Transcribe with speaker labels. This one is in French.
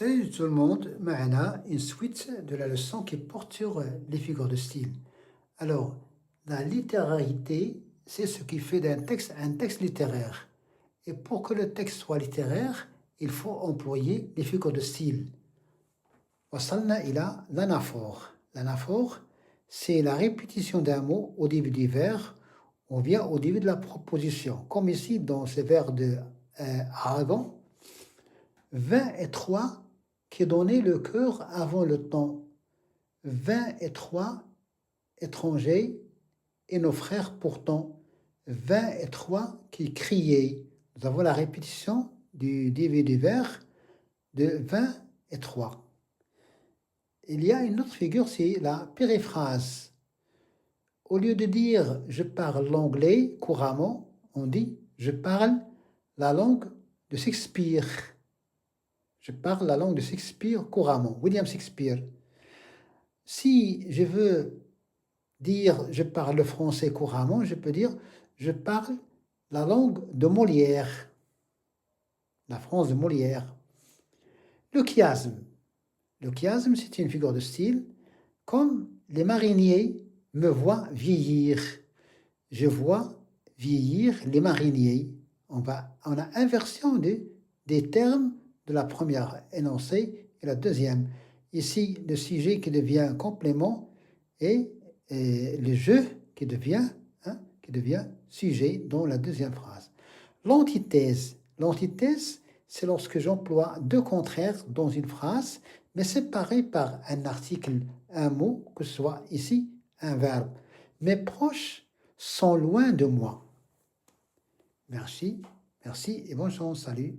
Speaker 1: Salut tout le monde, معنا une suite de la leçon qui porte sur les figures de style. Alors, la littérarité, c'est ce qui fait d'un texte un texte littéraire. Et pour que le texte soit littéraire, il faut employer les figures de style. وصلنا إلى l'anaphore. L'anaphore, c'est la répétition d'un mot au début du vers ou bien au début de la proposition. Comme ici dans ce vers de Aragon, 23 qui donnait le cœur avant le temps. 23 étrangers et nos frères pourtant. 23 qui criaient. Nous avons la répétition du début du vers de 23. Il y a une autre figure, c'est la périphrase. Au lieu de dire je parle l'anglais couramment, on dit je parle la langue de Shakespeare. Je parle la langue de Shakespeare couramment, William Shakespeare. Si je veux dire je parle le français couramment, je peux dire je parle la langue de Molière, la France de Molière. Le chiasme. Le chiasme, c'est une figure de style, comme les mariniers me voient vieillir. Je vois vieillir les mariniers. On a inversion des termes de la première énoncée et la deuxième. Ici, le sujet qui devient complément et le je qui devient sujet dans la deuxième phrase. L'antithèse. L'antithèse, c'est lorsque j'emploie deux contraires dans une phrase, mais séparés par un article, un mot, que ce soit ici un verbe. Mes proches sont loin de moi. Merci et bonne chance, salut.